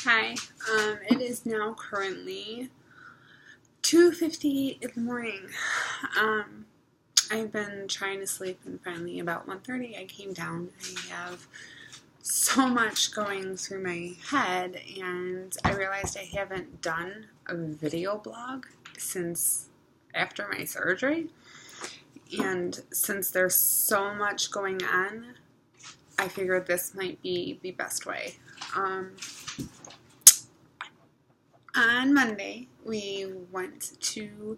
Hi, it is now currently 2:58 in the morning. I've been trying to sleep, and finally about 1:30 I came down. I have so much going through my head, and I realized I haven't done a video blog since after my surgery. And since there's so much going on, I figured this might be the best way. On Monday, we went to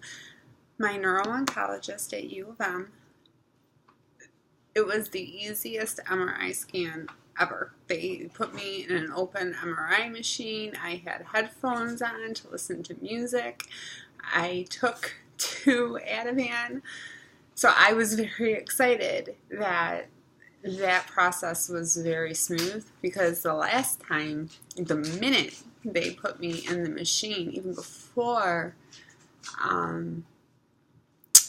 my Neurooncologist at U of M. It was the easiest MRI scan ever. They put me in an open MRI machine. I had headphones on to listen to music. I took 2 Ativan. So I was very excited that process was very smooth, because the last time, the minute they put me in the machine, even before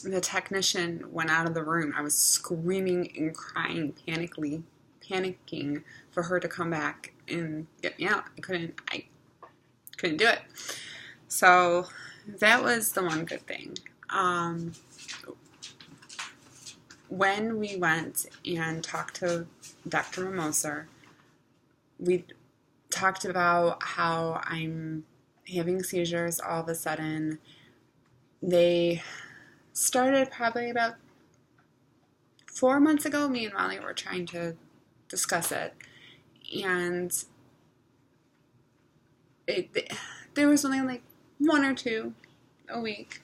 the technician went out of the room, I was screaming and crying, panicking for her to come back and get me out. I couldn't do it. So that was the one good thing. When we went and talked to Dr. Mimosa, we talked about how I'm having seizures all of a sudden. They started probably about 4 months ago. Me and Molly were trying to discuss it, and there was only like 1 or 2 a week.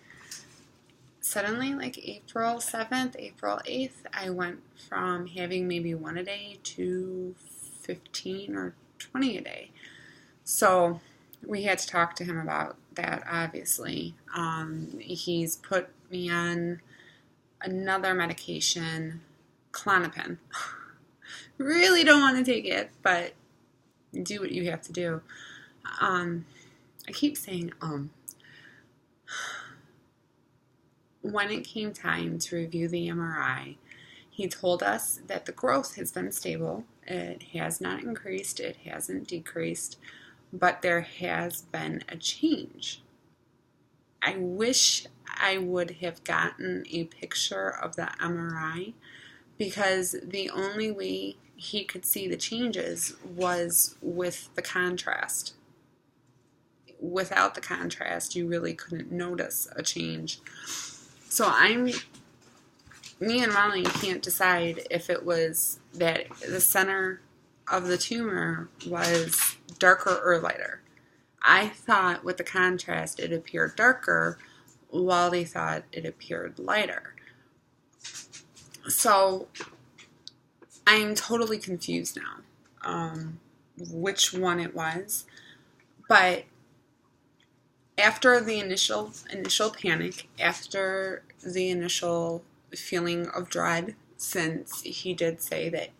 Suddenly, like April 7th, April 8th, I went from having maybe 1 a day to 15 or 20 a day. So we had to talk to him about that, obviously. He's put me on another medication, Klonopin. Really don't want to take it, but do what you have to do. I keep saying When it came time to review the MRI, he told us that the growth has been stable. It has not increased, it hasn't decreased, but there has been a change. I wish I would have gotten a picture of the MRI, because the only way he could see the changes was with the contrast. Without the contrast, you really couldn't notice a change. So me and Molly can't decide if it was that the center of the tumor was darker or lighter. I thought with the contrast it appeared darker, while they thought it appeared lighter. So I'm totally confused now, which one it was. But after the initial panic, after the initial feeling of dread, since he did say that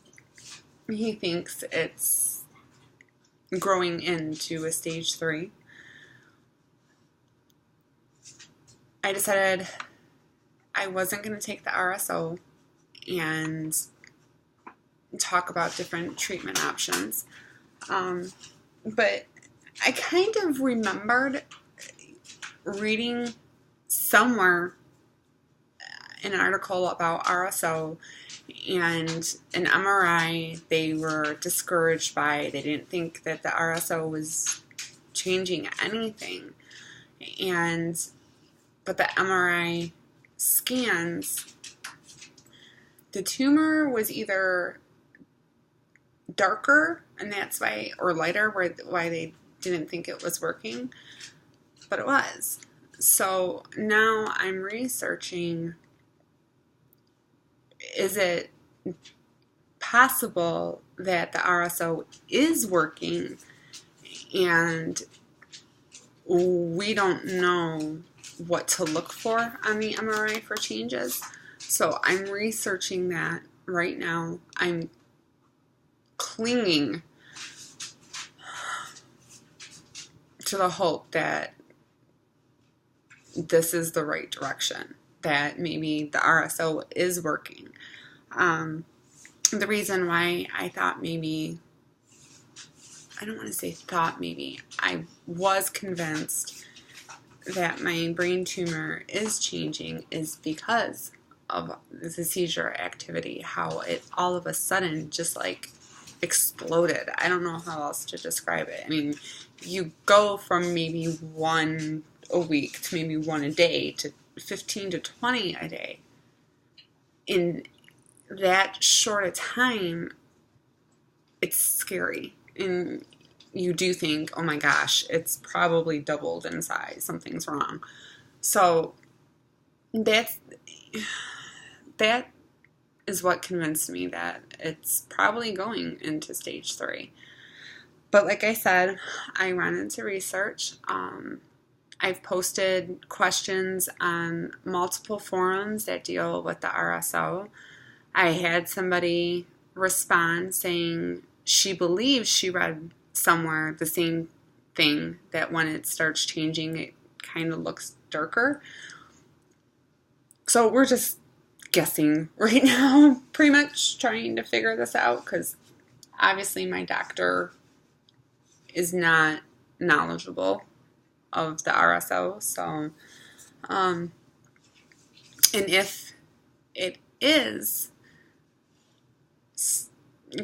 he thinks it's growing into a stage 3, I decided I wasn't going to take the RSO and talk about different treatment options. But I kind of remembered reading somewhere an article about RSO and an MRI they were discouraged by. They didn't think that the RSO was changing anything. But the MRI scans, the tumor was either darker, and that's why, or lighter, why they didn't think it was working, but it was. So now I'm researching, is it possible that the RSO is working and we don't know what to look for on the MRI for changes? So I'm researching that right now. I'm clinging to the hope that this is the right direction, that maybe the RSO is working. The reason why I thought maybe I don't want to say thought maybe, I was convinced that my brain tumor is changing is because of the seizure activity, how it all of a sudden just like exploded. I don't know how else to describe it. I mean, you go from maybe 1 a week to maybe 1 a day to 15 to 20 a day. In that short a time, it's scary. And you do think, oh my gosh, it's probably doubled in size. Something's wrong. So that is what convinced me that it's probably going into stage 3. But like I said, I ran into research. I've posted questions on multiple forums that deal with the RSO. I had somebody respond saying she believes she read somewhere the same thing, that when it starts changing, it kind of looks darker. So we're just guessing right now, pretty much trying to figure this out, because obviously my doctor is not knowledgeable of the RSO. So, and if it is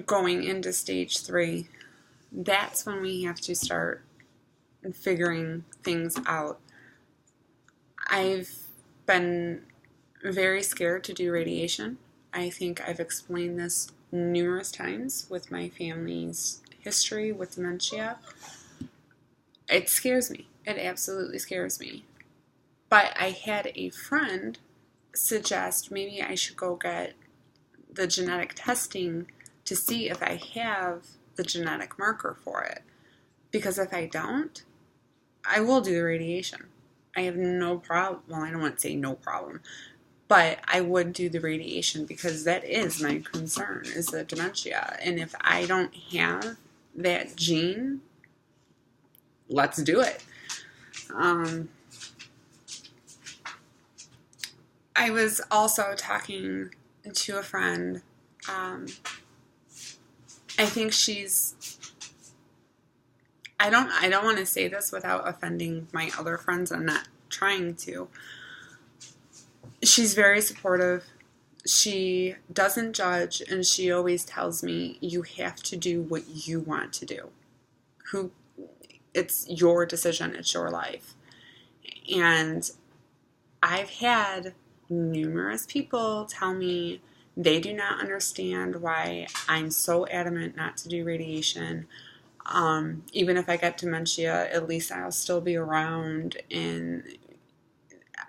going into stage 3, that's when we have to start figuring things out. I've been very scared to do radiation. I think I've explained this numerous times with my family's history with dementia. It scares me. It absolutely scares me. But I had a friend suggest maybe I should go get the genetic testing to see if I have the genetic marker for it. Because if I don't, I will do the radiation. I have no problem. Well, I don't want to say no problem, but I would do the radiation because that is my concern, is the dementia. And if I don't have that gene, let's do it. I was also talking to a friend. I think she's, I don't want to say this without offending my other friends. I'm not trying to. She's very supportive. She doesn't judge, and she always tells me, you have to do what you want to do. It's your decision, it's your life. And I've had numerous people tell me they do not understand why I'm so adamant not to do radiation. Even if I get dementia, at least I'll still be around. And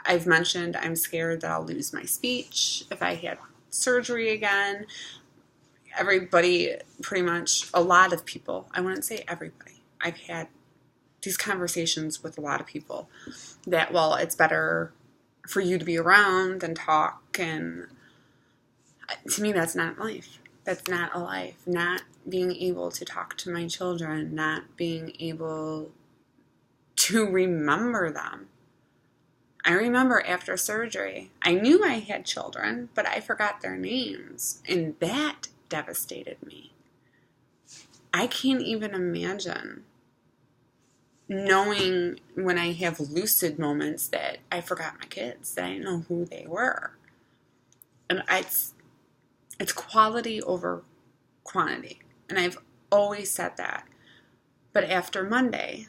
I've mentioned I'm scared that I'll lose my speech if I had surgery again. Everybody, pretty much, a lot of people, I wouldn't say everybody, I've had these conversations with a lot of people that, well, it's better for you to be around than talk. And to me, that's not life. That's not a life. Not being able to talk to my children, not being able to remember them. I remember after surgery, I knew I had children, but I forgot their names, and that devastated me. I can't even imagine knowing when I have lucid moments that I forgot my kids, that I didn't know who they were. And it's quality over quantity. And I've always said that. But after Monday,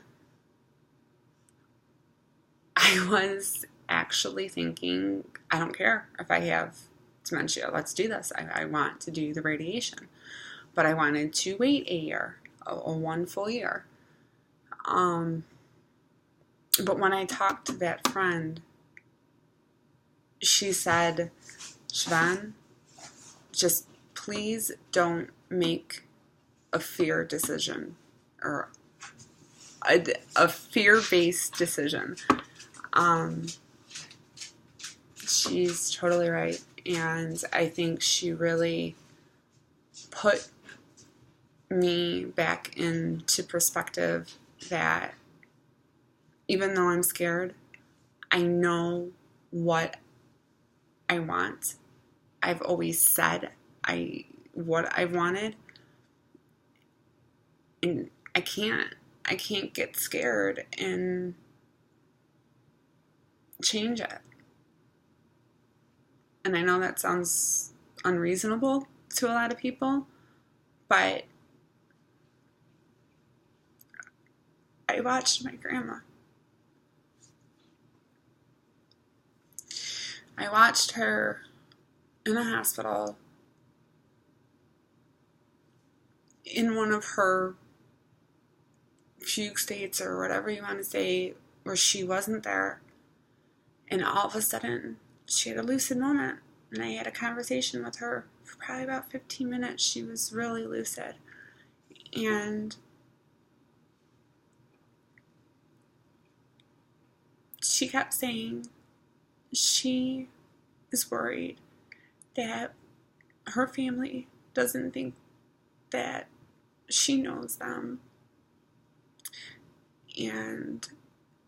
I was actually thinking, I don't care if I have dementia. Let's do this. I want to do the radiation. But I wanted to wait a year, a 1 full year. But when I talked to that friend, she said, Siobhan, just please don't make a fear decision or a fear-based decision. She's totally right. And I think she really put me back into perspective that even though I'm scared, I know what I want. I've always said what I wanted. And I can't get scared and change it. And I know that sounds unreasonable to a lot of people, but I watched my grandma. I watched her in a hospital in one of her fugue states, or whatever you want to say, where she wasn't there. And all of a sudden, she had a lucid moment. And I had a conversation with her for probably about 15 minutes. She was really lucid. And she kept saying she is worried that her family doesn't think that she knows them. And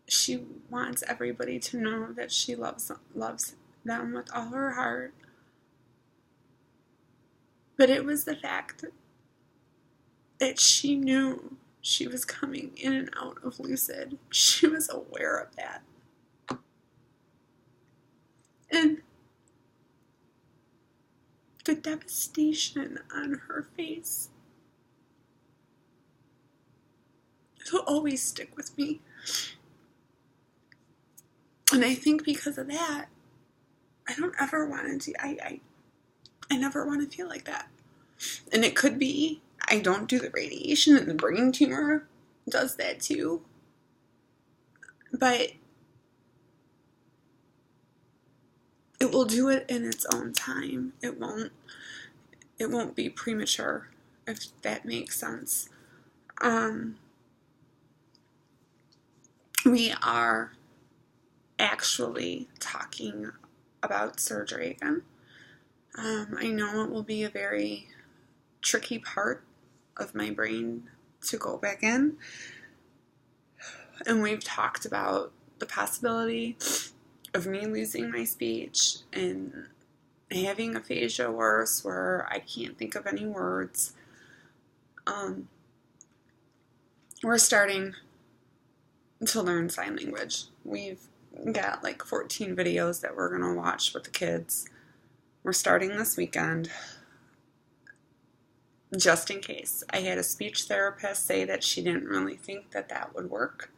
she wants everybody to know that she loves them with all her heart. But it was the fact that she knew she was coming in and out of lucid. She was aware of that. And the devastation on her face will always stick with me. And I think because of that, I don't ever want to, I never want to feel like that. And it could be, I don't do the radiation and the brain tumor does that too. But it will do it in its own time. It won't be premature, if that makes sense. We are actually talking about surgery again. I know it will be a very tricky part of my brain to go back in. And we've talked about the possibility of me losing my speech and having aphasia worse, where I can't think of any words. We're starting to learn sign language. We've got like 14 videos that we're going to watch with the kids. We're starting this weekend, just in case. I had a speech therapist say that she didn't really think that would work.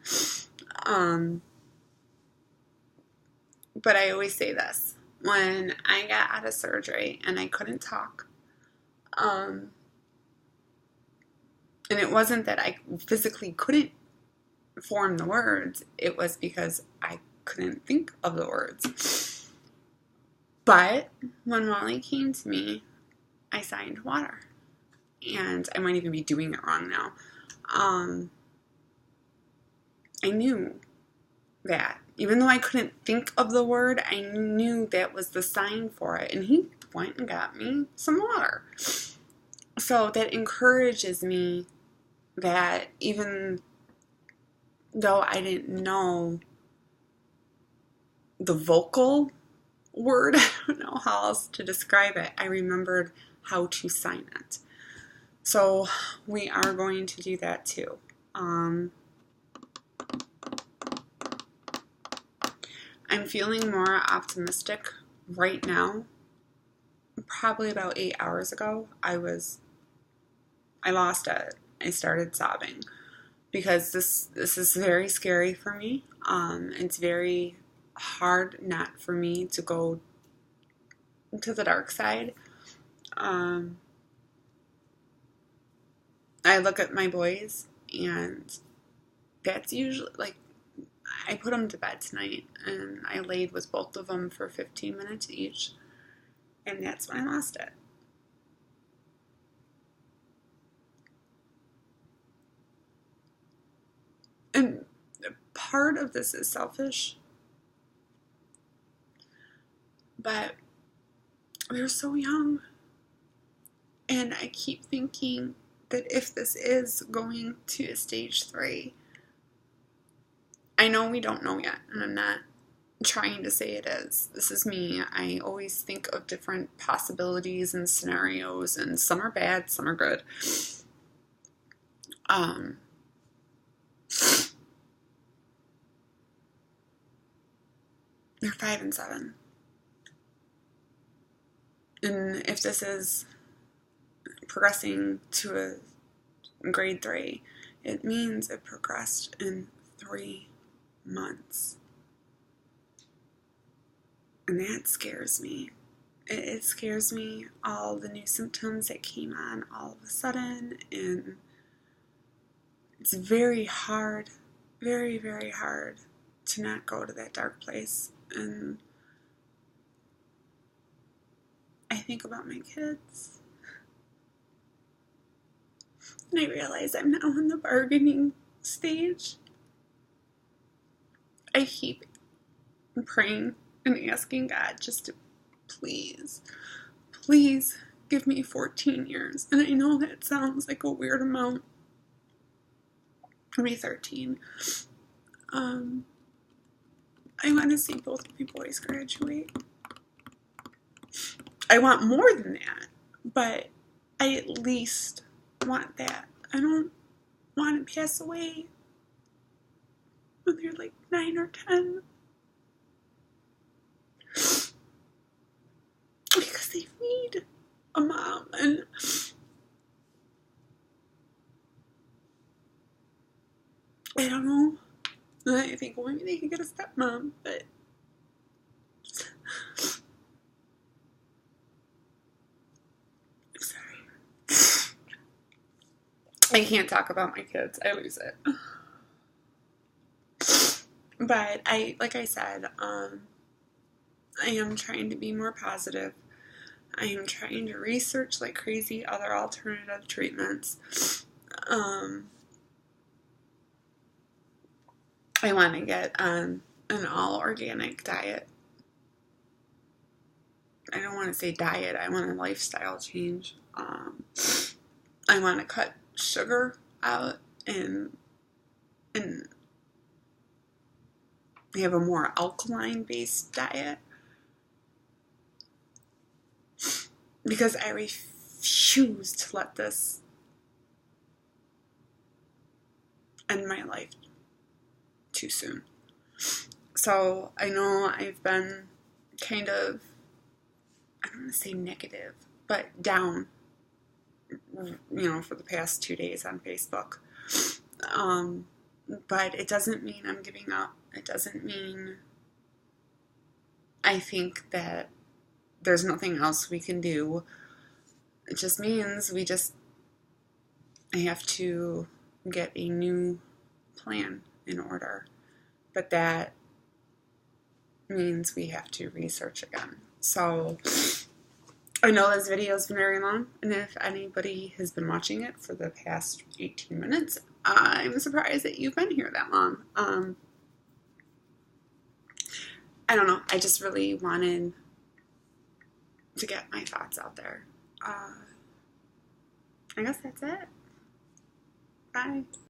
But I always say this. When I got out of surgery and I couldn't talk, and it wasn't that I physically couldn't form the words, it was because I couldn't think of the words. But when Wally came to me, I signed water. And I might even be doing it wrong now. I knew that. Even though I couldn't think of the word, I knew that was the sign for it. And he went and got me some water. So that encourages me that even though I didn't know the vocal word, I don't know how else to describe it, I remembered how to sign it. So we are going to do that too. I'm feeling more optimistic right now. Probably about 8 hours ago, I lost it. I started sobbing because this is very scary for me. It's very hard not for me to go to the dark side. I look at my boys, and that's usually, like, I put them to bed tonight, and I laid with both of them for 15 minutes each, and that's when I lost it. And part of this is selfish, but they're so young, and I keep thinking that if this is going to a stage 3, I know we don't know yet, and I'm not trying to say it is. This is me. I always think of different possibilities and scenarios, and some are bad, some are good. they're 5 and 7. And if this is progressing to a grade 3, it means it progressed in 3 months. And that scares me. It scares me, all the new symptoms that came on all of a sudden, and it's very hard, very, very hard to not go to that dark place. And I think about my kids, and I realize I'm now in the bargaining stage. I keep praying and asking God just to please give me 14 years. And I know that sounds like a weird amount. Maybe 13. I want to see both of my boys graduate. I want more than that, but I at least want that. I don't want to pass away when they're like 9 or 10. Because they need a mom, and I don't know. I think, well, maybe they could get a stepmom, but I'm sorry. I can't talk about my kids. I lose it. But like I said, I am trying to be more positive. I am trying to research like crazy other alternative treatments. I want to get on an all-organic diet. I don't want to say diet. I want a lifestyle change. I want to cut sugar out and have a more alkaline-based diet. Because I refuse to let this end my life too soon. So I know I've been kind of, I don't want to say negative, but down, for the past 2 days on Facebook. But it doesn't mean I'm giving up. It doesn't mean I think that there's nothing else we can do. It just means I have to get a new plan in order. But that means we have to research again. So I know this video has been very long, and if anybody has been watching it for the past 18 minutes, I'm surprised that you've been here that long. I don't know. I just really wanted to get my thoughts out there. I guess that's it. Bye.